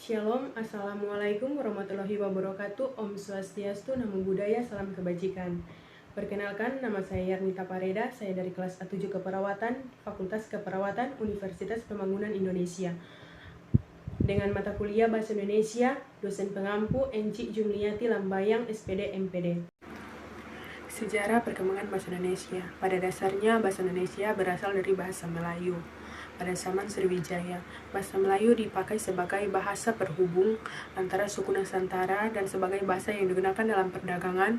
Shalom, Assalamualaikum warahmatullahi wabarakatuh. Om Swastiastu, Namo Buddhaya, salam kebajikan. Perkenalkan, nama saya Yarnita Pareda, saya dari kelas A7 Keperawatan, Fakultas Keperawatan, Universitas Pembangunan Indonesia. Dengan mata kuliah Bahasa Indonesia, dosen pengampu Enci Jumliati Lambayang, SPD MPD. Sejarah perkembangan bahasa Indonesia. Pada dasarnya, bahasa Indonesia berasal dari bahasa Melayu. Pada zaman Sriwijaya, bahasa Melayu dipakai sebagai bahasa perhubung antara suku Nusantara dan sebagai bahasa yang digunakan dalam perdagangan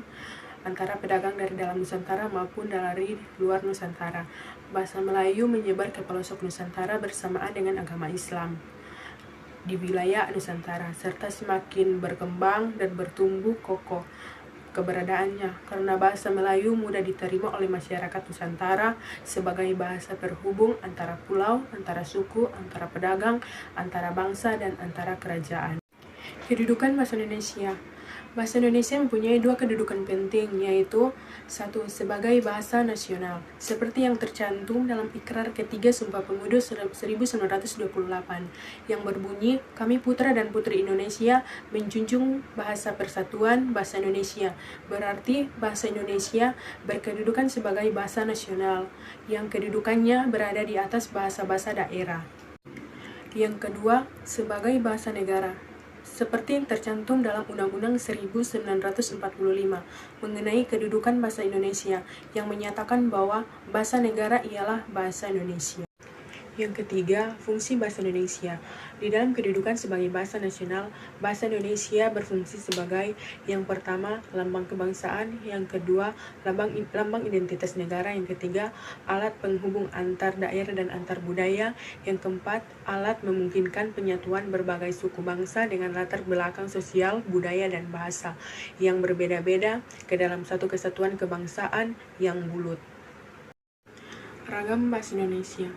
antara pedagang dari dalam Nusantara maupun dari luar Nusantara. Bahasa Melayu menyebar ke pelosok Nusantara bersamaan dengan agama Islam di wilayah Nusantara, serta semakin berkembang dan bertumbuh kokoh keberadaannya karena bahasa Melayu mudah diterima oleh masyarakat Nusantara sebagai bahasa perhubung antara pulau, antara suku, antara pedagang, antara bangsa, dan antara kerajaan. Kedudukan bahasa Indonesia. Bahasa Indonesia mempunyai dua kedudukan penting, yaitu satu, sebagai bahasa nasional, seperti yang tercantum dalam Ikrar Ketiga Sumpah Pemuda 1928, yang berbunyi, "Kami putra dan putri Indonesia menjunjung bahasa persatuan bahasa Indonesia." Berarti bahasa Indonesia berkedudukan sebagai bahasa nasional, yang kedudukannya berada di atas bahasa-bahasa daerah. Yang kedua, sebagai bahasa negara, seperti yang tercantum dalam Undang-Undang 1945 mengenai kedudukan bahasa Indonesia, yang menyatakan bahwa bahasa negara ialah bahasa Indonesia. Yang ketiga, fungsi bahasa Indonesia. Di dalam kedudukan sebagai bahasa nasional, bahasa Indonesia berfungsi sebagai yang pertama, lambang kebangsaan, yang kedua, lambang identitas negara, yang ketiga, alat penghubung antar daerah dan antar budaya, yang keempat, alat memungkinkan penyatuan berbagai suku bangsa dengan latar belakang sosial, budaya, dan bahasa yang berbeda-beda ke dalam satu kesatuan kebangsaan yang bulat. Ragam bahasa Indonesia.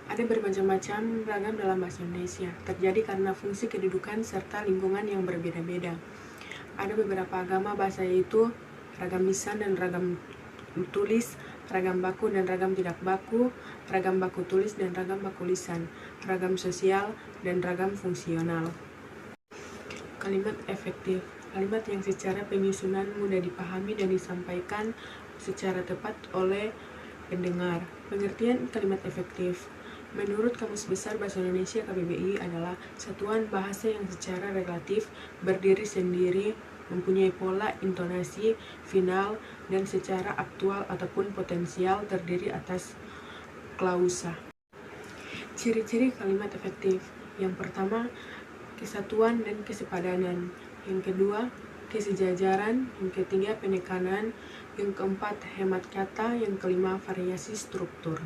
Ada bermacam-macam ragam dalam bahasa Indonesia, terjadi karena fungsi kedudukan serta lingkungan yang berbeda-beda. Ada beberapa agama bahasa, yaitu ragam lisan dan ragam tulis, ragam baku dan ragam tidak baku, ragam baku tulis dan ragam baku lisan, ragam sosial, dan ragam fungsional. Kalimat efektif. Kalimat yang secara penyusunan mudah dipahami dan disampaikan secara tepat oleh pendengar. Pengertian kalimat efektif. Menurut Kamus Besar Bahasa Indonesia KBBI adalah satuan bahasa yang secara relatif berdiri sendiri, mempunyai pola intonasi, final, dan secara aktual ataupun potensial terdiri atas klausa. Ciri-ciri kalimat efektif. Yang pertama, kesatuan dan kesepadanan. Yang kedua, kesejajaran. Yang ketiga, penekanan. Yang keempat, hemat kata. Yang kelima, variasi struktur.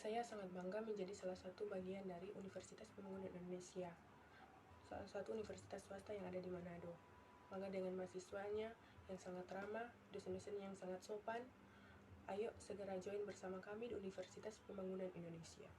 Saya sangat bangga menjadi salah satu bagian dari Universitas Pembangunan Indonesia, salah satu universitas swasta yang ada di Manado. Bangga dengan mahasiswanya yang sangat ramah, dosen-dosen yang sangat sopan. Ayo segera join bersama kami di Universitas Pembangunan Indonesia.